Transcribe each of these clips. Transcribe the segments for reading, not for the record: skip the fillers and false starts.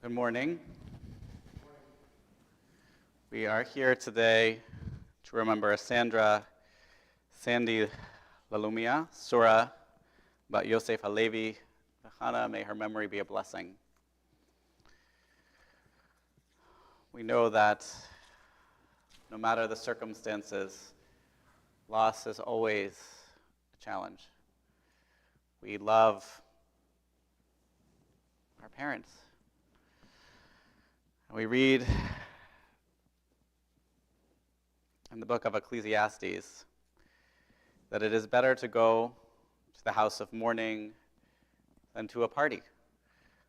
Good morning. We are here today to remember Sandy Lalumia, Surah about Yosef Halevi. Hannah, may her memory be a blessing. We know that no matter the circumstances, loss is always a challenge. We love our parents. And we read in the book of Ecclesiastes that it is better to go to the house of mourning than to a party.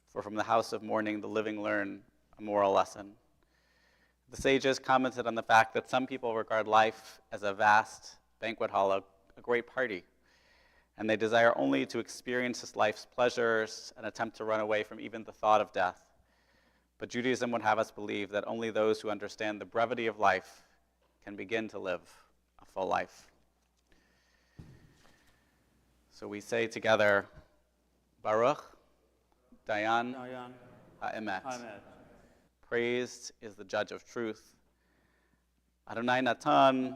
For from the house of mourning the living learn a moral lesson. The sages commented on the fact that some people regard life as a vast banquet hall, a great party, and they desire only to experience this life's pleasures and attempt to run away from even the thought of death. But Judaism would have us believe that only those who understand the brevity of life can begin to live a full life. So we say together, Baruch, Dayan, Ha'emet. Praised is the judge of truth. Adonai Natan,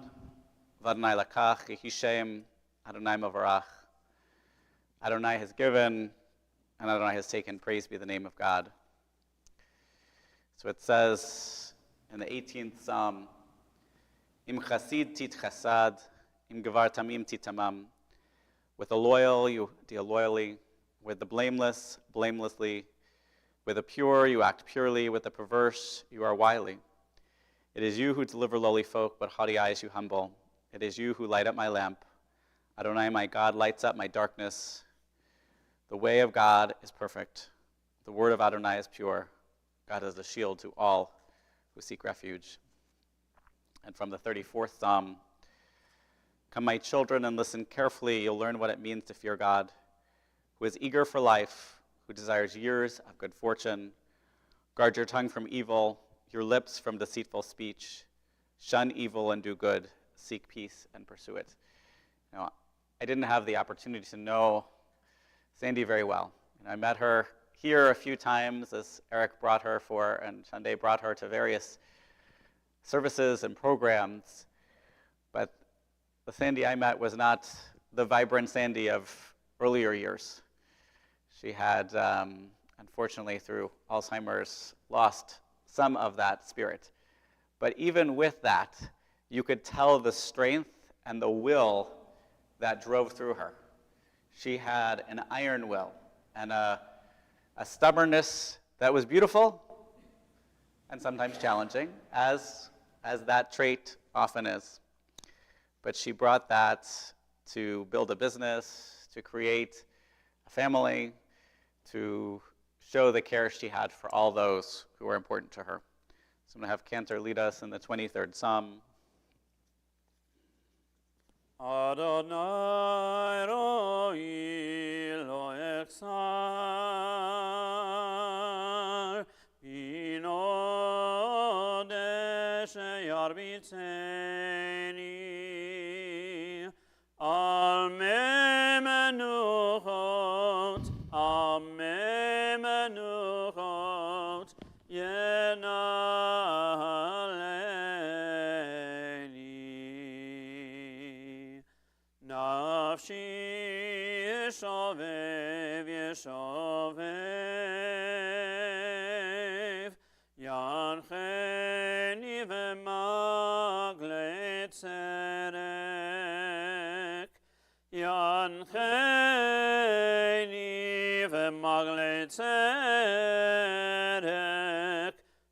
V'Adonai Lakach, Yehi Shem, Adonai Mavarach. Adonai has given, and Adonai has taken. Praise be the name of God. So it says in the 18th Psalm, Im chasid tit chasad, im gevar tamim tit tamam. With the loyal, you deal loyally. With the blameless, blamelessly. With the pure, you act purely. With the perverse, you are wily. It is you who deliver lowly folk, but haughty eyes you humble. It is you who light up my lamp. Adonai, my God, lights up my darkness. The way of God is perfect. The word of Adonai is pure. God is a shield to all who seek refuge. And from the 34th Psalm, come, my children, and listen carefully. You'll learn what it means to fear God, who is eager for life, who desires years of good fortune. Guard your tongue from evil, your lips from deceitful speech. Shun evil and do good. Seek peace and pursue it. Now, I didn't have the opportunity to know Sandy very well. I met her here a few times as Eric brought her and Shande brought her to various services and programs. But the Sandy I met was not the vibrant Sandy of earlier years. She had, unfortunately, through Alzheimer's, lost some of that spirit. But even with that, you could tell the strength and the will that drove through her. She had an iron will and a stubbornness that was beautiful and sometimes challenging, as that trait often is. But she brought that to build a business, to create a family, to show the care she had for all those who were important to her. So I'm going to have Cantor lead us in the 23rd Psalm. Adonai roi lo exar bino deshe yarbitzeni al menuchot yenaleni nafshi yeshovev yancheni v'magle tzerek yancheni v'magle tzerek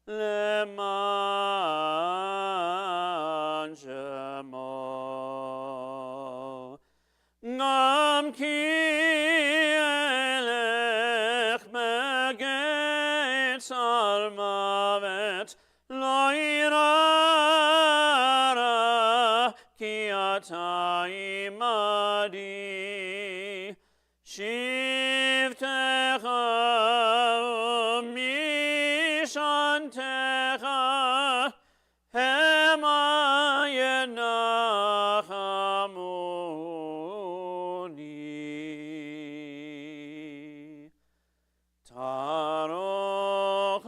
leman shemo ngam ki elech megetz al mavet lo irara ki ata imadi shivtecha mishantecha hema yenachamuni taroch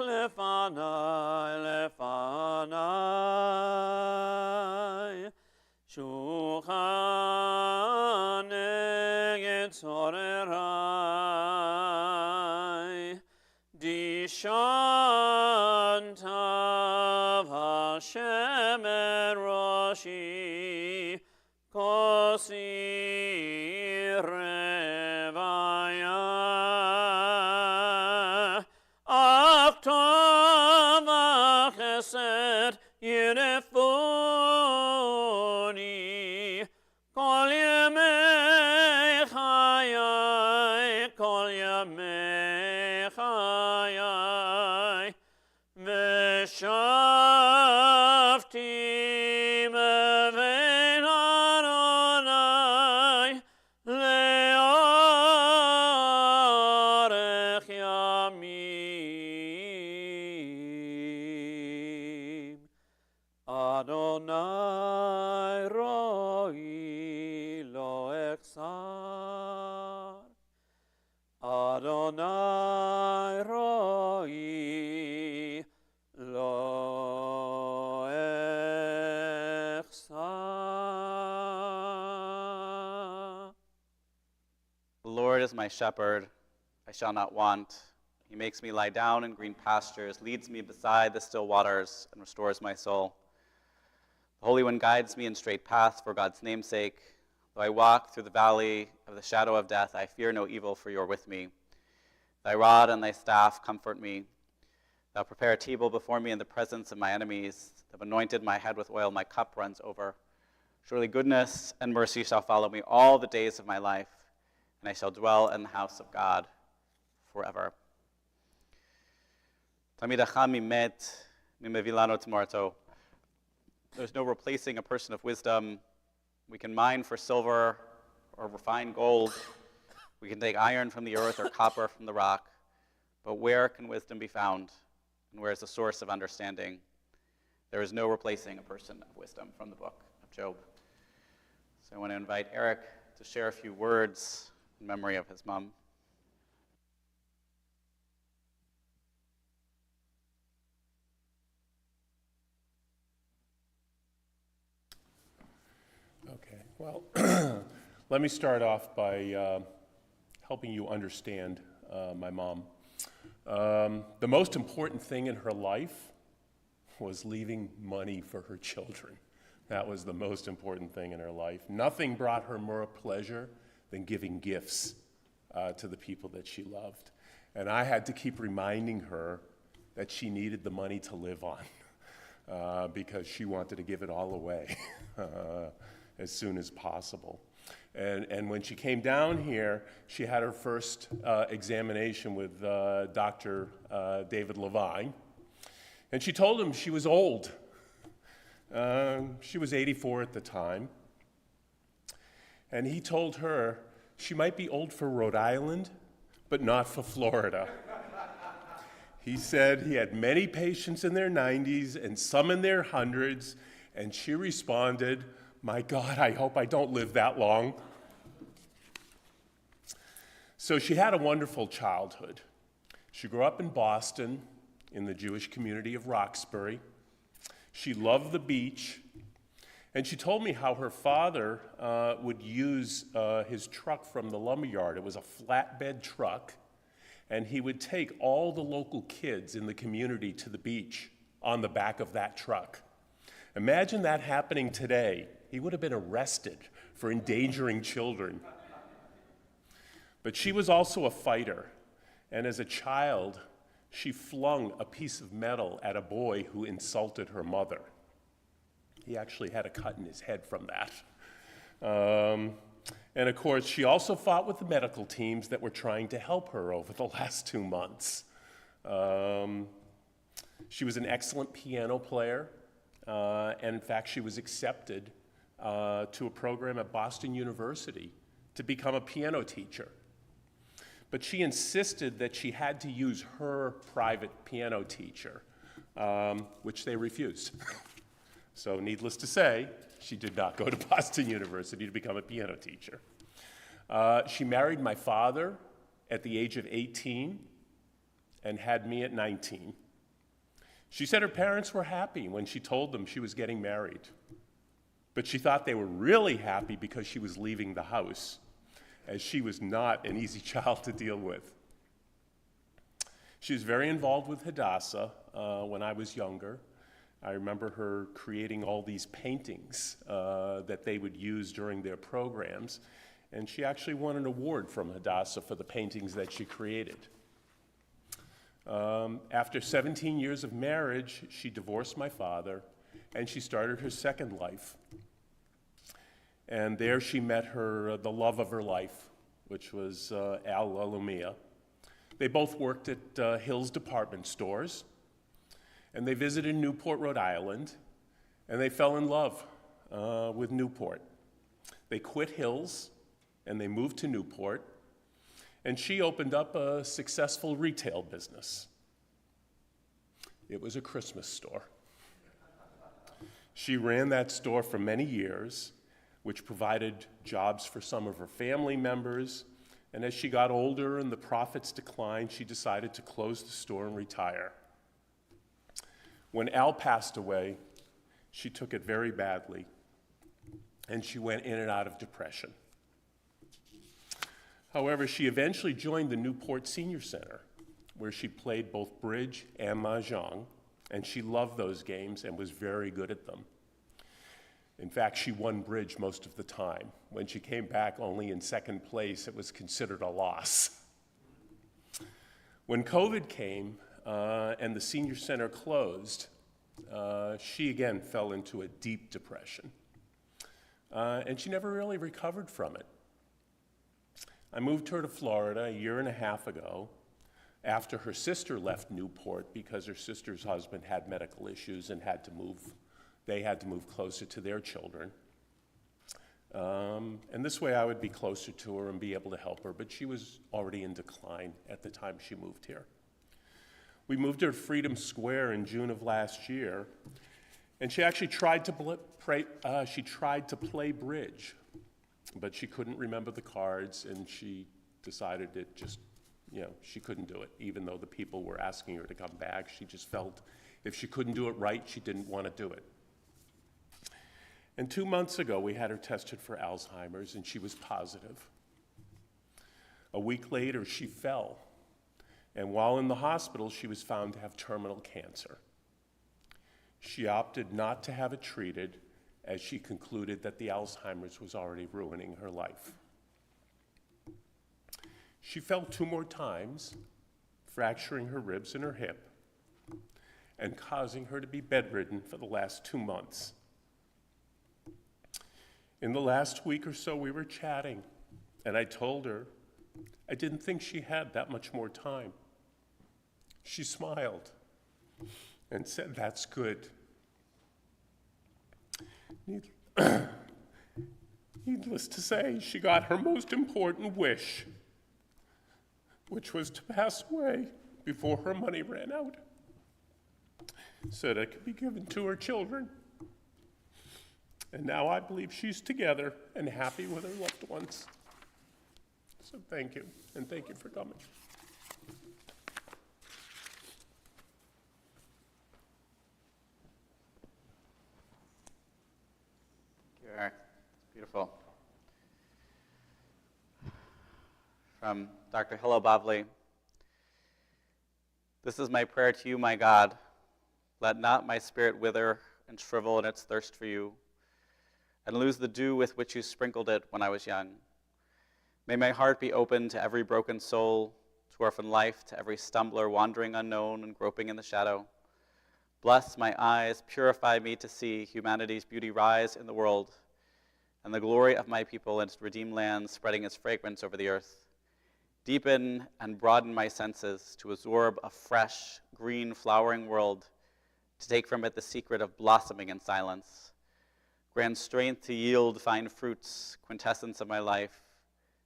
Shantav Hashem en Roshi Kosi Revaya Aktov Chesed Yirefuni Kol Yemei Chayai Kol Yemei Chayai V'shavti mevein Adonai le'arech yamim Adonai roi lo echsar Adonai roi lo echsar. The Lord is my shepherd, I shall not want. He makes me lie down in green pastures, leads me beside the still waters, and restores my soul. The Holy One guides me in straight paths for God's name's sake. Though I walk through the valley of the shadow of death, I fear no evil, for you are with me. Thy rod and thy staff comfort me. Thou prepare a table before me in the presence of my enemies. Thou have anointed my head with oil, my cup runs over. Surely goodness and mercy shall follow me all the days of my life, and I shall dwell in the house of God forever. Tamid Acham mimet mimevilano tmarto. There's no replacing a person of wisdom. We can mine for silver or refine gold. We can take iron from the earth or copper from the rock. But where can wisdom be found? And where is the source of understanding? There is no replacing a person of wisdom, from the book of Job. So I want to invite Eric to share a few words in memory of his mom. Okay, well, let me start off by helping you understand my mom. The most important thing in her life was leaving money for her children. That was the most important thing in her life. Nothing brought her more pleasure than giving gifts to the people that she loved. And I had to keep reminding her that she needed the money to live on because she wanted to give it all away as soon as possible. And when she came down here, she had her first examination with Dr. David Levine. And she told him she was old. She was 84 at the time. And he told her she might be old for Rhode Island, but not for Florida. He said he had many patients in their 90s and some in their hundreds, and she responded, "My God, I hope I don't live that long." So she had a wonderful childhood. She grew up in Boston, in the Jewish community of Roxbury. She loved the beach, and she told me how her father would use his truck from the lumberyard. It was a flatbed truck, and he would take all the local kids in the community to the beach on the back of that truck. Imagine that happening today. He would have been arrested for endangering children. But she was also a fighter, and as a child, she flung a piece of metal at a boy who insulted her mother. He actually had a cut in his head from that. And of course, she also fought with the medical teams that were trying to help her over the last 2 months. She was an excellent piano player, and in fact, she was accepted to a program at Boston University to become a piano teacher. But she insisted that she had to use her private piano teacher, which they refused. So needless to say, she did not go to Boston University to become a piano teacher. She married my father at the age of 18 and had me at 19. She said her parents were happy when she told them she was getting married, but she thought they were really happy because she was leaving the house, as she was not an easy child to deal with. She was very involved with Hadassah when I was younger. I remember her creating all these paintings that they would use during their programs, and she actually won an award from Hadassah for the paintings that she created. After 17 years of marriage, she divorced my father, and she started her second life. And there she met the love of her life, which was Al Alumia. They both worked at Hills department stores, and they visited Newport, Rhode Island, and they fell in love with Newport. They quit Hills, and they moved to Newport, and she opened up a successful retail business. It was a Christmas store. She ran that store for many years, which provided jobs for some of her family members, and as she got older and the profits declined, she decided to close the store and retire. When Al passed away, she took it very badly, and she went in and out of depression. However, she eventually joined the Newport Senior Center, where she played both bridge and mahjong, and she loved those games and was very good at them. In fact, she won bridge most of the time. When she came back only in second place, it was considered a loss. When COVID came and the senior center closed, she again fell into a deep depression. And she never really recovered from it. I moved her to Florida a year and a half ago after her sister left Newport because her sister's husband had medical issues and they had to move closer to their children. And this way I would be closer to her and be able to help her, but she was already in decline at the time she moved here. We moved her to Freedom Square in June of last year, and she actually tried to play bridge, but she couldn't remember the cards, and she decided she couldn't do it. Even though the people were asking her to come back, she just felt if she couldn't do it right, she didn't want to do it. And 2 months ago, we had her tested for Alzheimer's, and she was positive. A week later, she fell, and while in the hospital, she was found to have terminal cancer. She opted not to have it treated, as she concluded that the Alzheimer's was already ruining her life. She fell 2 more times, fracturing her ribs and her hip, and causing her to be bedridden for the last 2 months. In the last week or so, we were chatting, and I told her I didn't think she had that much more time. She smiled and said, "That's good." Needless to say, she got her most important wish, which was to pass away before her money ran out, so that it could be given to her children. And now I believe she's together and happy with her loved ones. So thank you, and thank you for coming. Thank you, Eric. It's beautiful. From Dr. Hillel Bavli. This is my prayer to you, my God. Let not my spirit wither and shrivel in its thirst for you, and lose the dew with which you sprinkled it when I was young. May my heart be open to every broken soul, to orphan life, to every stumbler wandering unknown and groping in the shadow. Bless my eyes, purify me to see humanity's beauty rise in the world, and the glory of my people and its redeemed land spreading its fragrance over the earth. Deepen and broaden my senses to absorb a fresh, green, flowering world, to take from it the secret of blossoming in silence. Grant strength to yield fine fruits, quintessence of my life,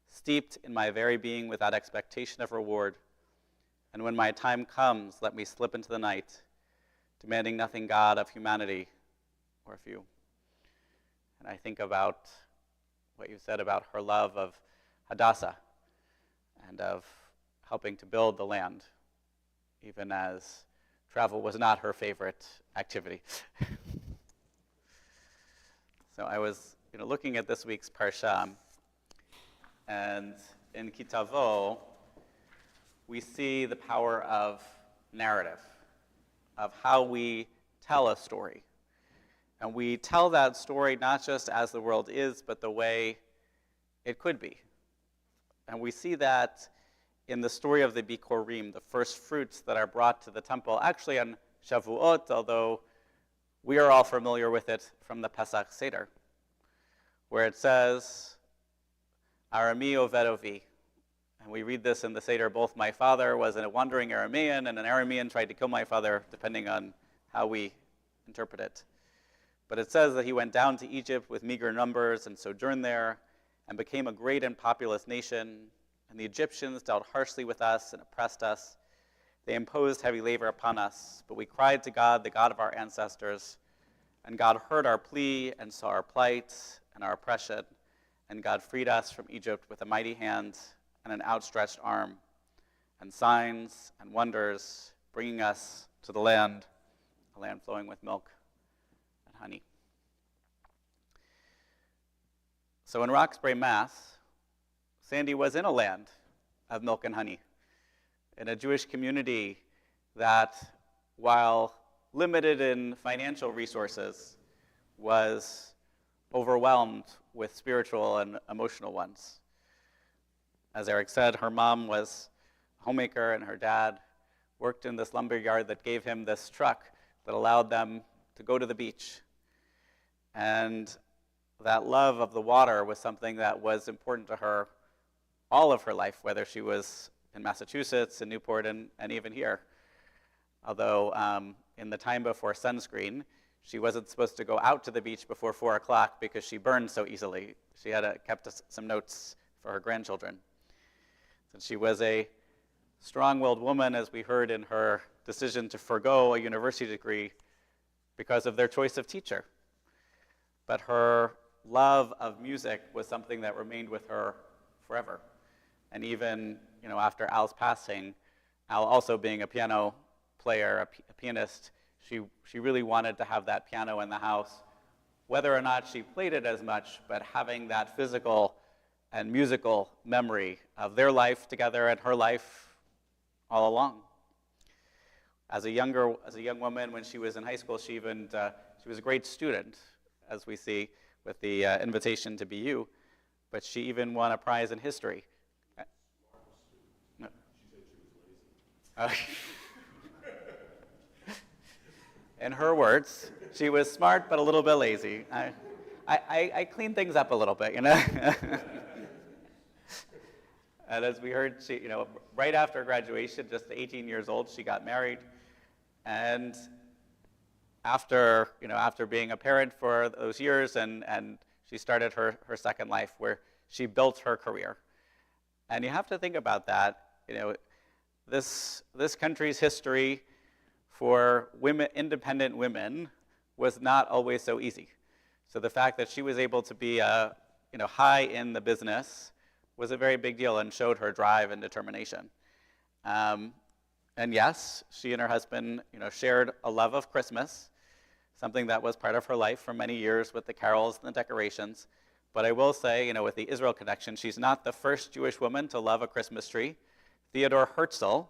steeped in my very being without expectation of reward. And when my time comes, let me slip into the night, demanding nothing, God, of humanity or of you. And I think about what you said about her love of Hadassah and of helping to build the land, even as travel was not her favorite activity. So I was looking at this week's Parsha, and in Kitavo, we see the power of narrative, of how we tell a story. And we tell that story not just as the world is, but the way it could be. And we see that in the story of the Bikurim, the first fruits that are brought to the temple, actually on Shavuot, although we are all familiar with it from the Pesach Seder, where it says, Arami Oved Ovi. And we read this in the Seder, both my father was a wandering Aramean, and an Aramean tried to kill my father, depending on how we interpret it. But it says that he went down to Egypt with meager numbers and sojourned there, and became a great and populous nation. And the Egyptians dealt harshly with us and oppressed us. They imposed heavy labor upon us, but we cried to God, the God of our ancestors, and God heard our plea and saw our plight and our oppression, and God freed us from Egypt with a mighty hand and an outstretched arm, and signs and wonders, bringing us to the land, a land flowing with milk and honey. So in Roxbury, Mass, Sandy was in a land of milk and honey, in a Jewish community that, while limited in financial resources, was overwhelmed with spiritual and emotional ones. As Eric said, her mom was a homemaker and her dad worked in this lumber yard that gave him this truck that allowed them to go to the beach. And that love of the water was something that was important to her all of her life, whether she was in Massachusetts, in Newport, and even here. Although in the time before sunscreen, she wasn't supposed to go out to the beach before 4 o'clock because she burned so easily. She had kept some notes for her grandchildren. And she was a strong-willed woman, as we heard in her decision to forego a university degree because of their choice of teacher. But her love of music was something that remained with her forever. And even, after Al's passing, Al also being a piano player, a pianist, she really wanted to have that piano in the house, whether or not she played it as much, but having that physical and musical memory of their life together and her life all along. As a young woman, when she was in high school, she was a great student, as we see with the invitation to BU, but she even won a prize in history. No. She said she was lazy. In her words, she was smart but a little bit lazy. I clean things up a little bit, And as we heard, she, right after graduation, just 18 years old, she got married. And after being a parent for those years, and she started her second life where she built her career. And you have to think about that. This country's history for women, independent women, was not always so easy. So the fact that she was able to be high in the business was a very big deal and showed her drive and determination. And yes, she and her husband, shared a love of Christmas, something that was part of her life for many years with the carols and the decorations. But I will say, with the Israel connection, she's not the first Jewish woman to love a Christmas tree. Theodor Herzl,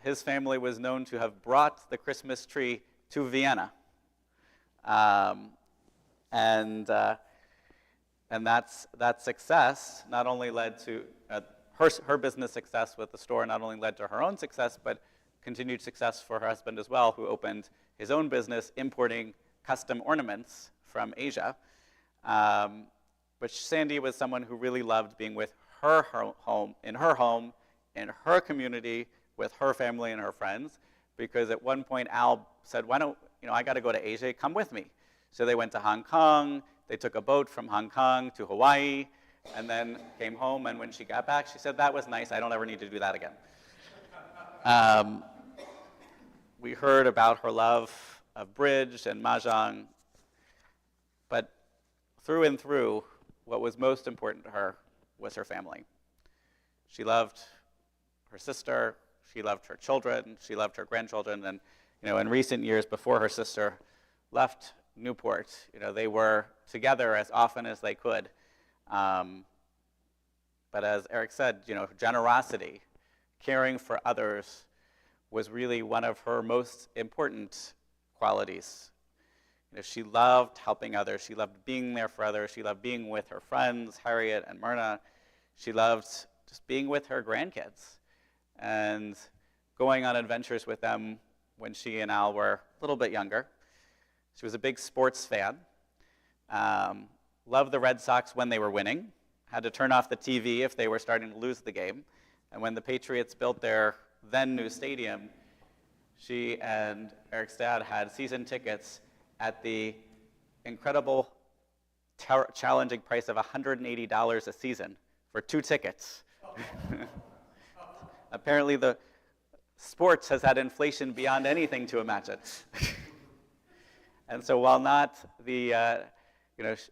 his family was known to have brought the Christmas tree to Vienna. And that success not only led to her business success with the store, not only led to her own success, but continued success for her husband as well, who opened his own business importing custom ornaments from Asia. But Sandy was someone who really loved being with her home, in her community, with her family and her friends, because at one point Al said, why don't, I got to go to Asia, come with me. So they went to Hong Kong, they took a boat from Hong Kong to Hawaii, and then came home, and when she got back, she said, that was nice, I don't ever need to do that again. We heard about her love of bridge and mahjong, but through and through, what was most important to her was her family. She loved her sister, she loved her children, she loved her grandchildren, and in recent years before her sister left Newport, they were together as often as they could. But as Eric said, generosity, caring for others was really one of her most important qualities. She loved helping others. She loved being there for others. She loved being with her friends, Harriet and Myrna. She loved just being with her grandkids and going on adventures with them when she and Al were a little bit younger. She was a big sports fan. Loved the Red Sox when they were winning. Had to turn off the TV if they were starting to lose the game. And when the Patriots built their then new stadium, she and Eric's dad had season tickets at the incredible, challenging price of $180 a season for 2 tickets. Apparently the sports has had inflation beyond anything to imagine. And so while not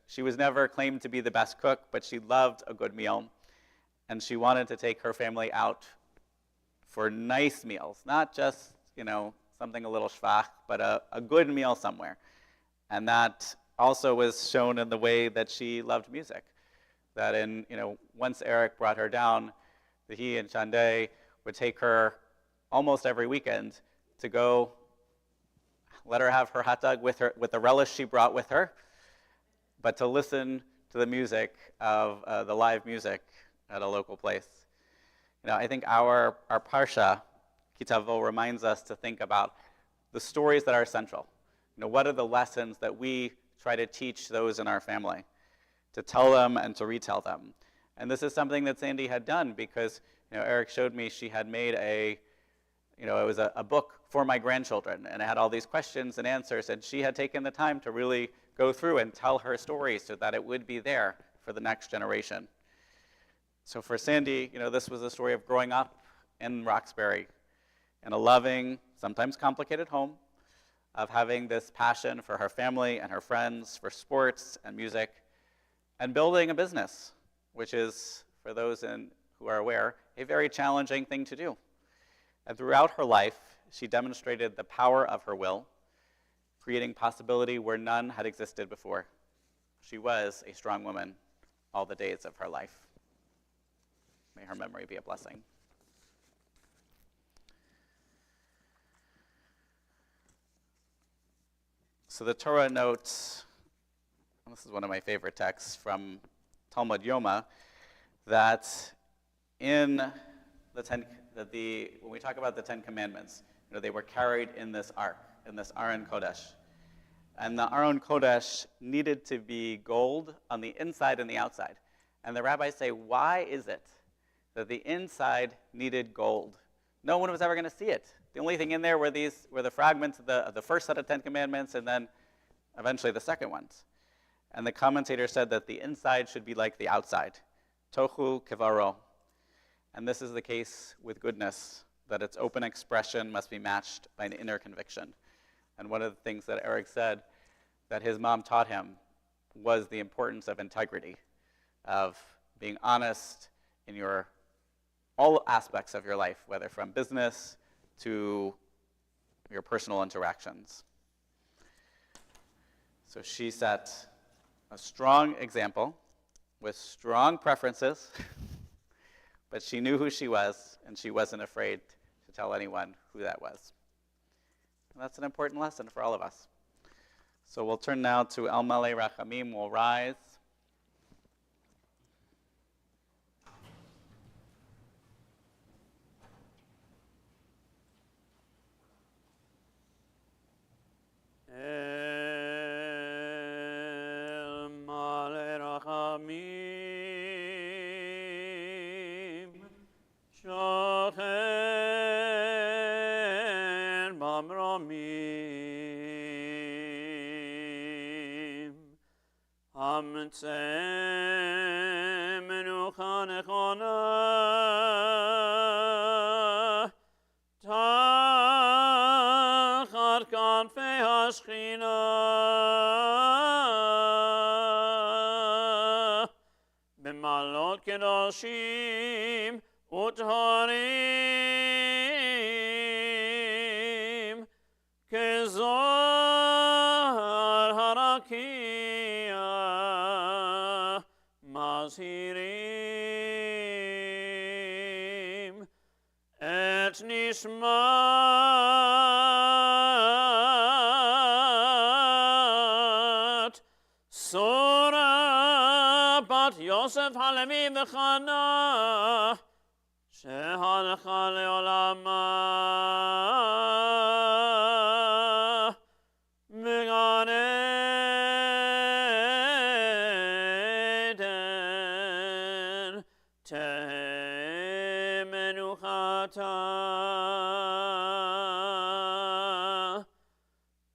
she was never claimed to be the best cook, but she loved a good meal. And she wanted to take her family out for nice meals, not just, something a little schwach, but a good meal somewhere. And that also was shown in the way that she loved music. That once Eric brought her down, that he and Chande would take her almost every weekend to go let her have her hot dog with the relish she brought with her, but to listen to the music of the live music at a local place. I think our Parsha, Kitavo, reminds us to think about the stories that are central. What are the lessons that we try to teach those in our family, to tell them and to retell them? And this is something that Sandy had done because, Eric showed me she had made it was a book for my grandchildren, and it had all these questions and answers, and she had taken the time to really go through and tell her story so that it would be there for the next generation. So for Sandy, this was a story of growing up in Roxbury in a loving, sometimes complicated home, of having this passion for her family and her friends, for sports and music, and building a business, which is, for those who are aware, a very challenging thing to do. And throughout her life, she demonstrated the power of her will, creating possibility where none had existed before. She was a strong woman all the days of her life. May her memory be a blessing. So the Torah notes, and this is one of my favorite texts from Talmud Yoma, that when we talk about the 10 Commandments, they were carried in this ark, in this Aron Kodesh. And the Aron Kodesh needed to be gold on the inside and the outside. And the rabbis say, why is it that the inside needed gold? No one was ever going to see it. The only thing in there were the fragments of the first set of 10 Commandments and then eventually the second ones. And the commentator said that the inside should be like the outside. Tohu kevaro. And this is the case with goodness, that its open expression must be matched by an inner conviction. And one of the things that Eric said that his mom taught him was the importance of integrity, of being honest in all aspects of your life, whether from business to your personal interactions. So she set a strong example with strong preferences, but she knew who she was, and she wasn't afraid to tell anyone who that was. And that's an important lesson for all of us. So we'll turn now to El Malei Rachamim. We'll rise. El Malei Rachamim, Shochen Bamramim, Hamtzeh Menucha Nechona, Tachat Kanfei HaShechina, B'malot Kedoshim Utharim, Kezor Harakia, Mazhirim, את נשמת סורה בת יוסף הלוי וחנה שהלכה לעולמה בגן עדן תהא מנוחתה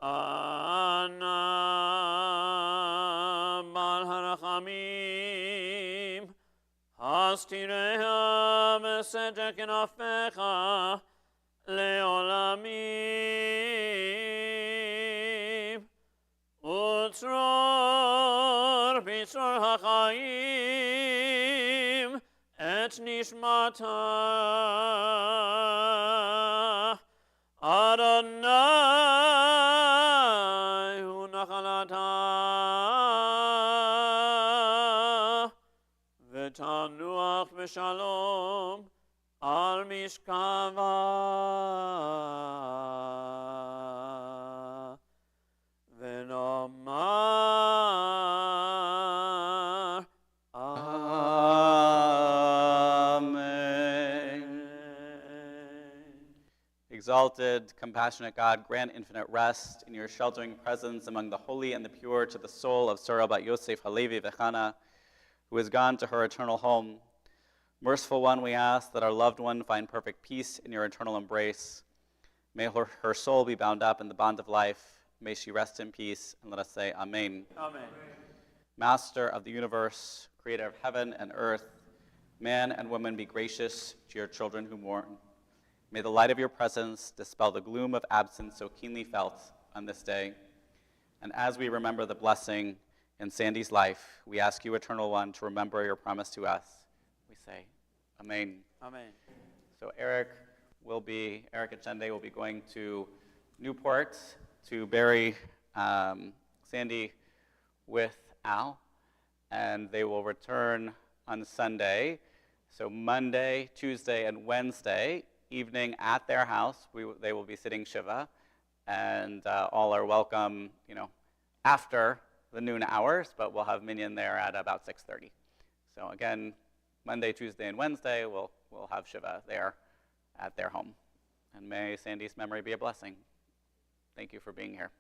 אנא בעל הרחמים הסתיריה בסתר כנפיך לעולמים וצרור בצרור החיים את נשמתה אדוני הוא נחלתה ותנוח בשלום על משכבה ונאמר Amen. Exalted, compassionate God, grant infinite rest in your sheltering presence among the holy and the pure to the soul of Sarah bat Yosef Halevi Vechana, who has gone to her eternal home. Merciful One, we ask that our loved one find perfect peace in your eternal embrace. May her soul be bound up in the bond of life. May she rest in peace, and let us say Amen. Amen. Master of the universe, creator of heaven and earth, man and woman, be gracious to your children who mourn. May the light of your presence dispel the gloom of absence so keenly felt on this day. And as we remember the blessing in Sandy's life, we ask you, Eternal One, to remember your promise to us. We say, Amen. Amen. So Eric and Shende will be going to Newport to bury Sandy with Al, and they will return on Sunday. So Monday, Tuesday, and Wednesday evening at their house, they will be sitting Shiva, and all are welcome, after the noon hours, but we'll have Minyan there at about 6:30. So again, Monday, Tuesday, and Wednesday, we'll have Shiva there at their home. And may Sandy's memory be a blessing. Thank you for being here.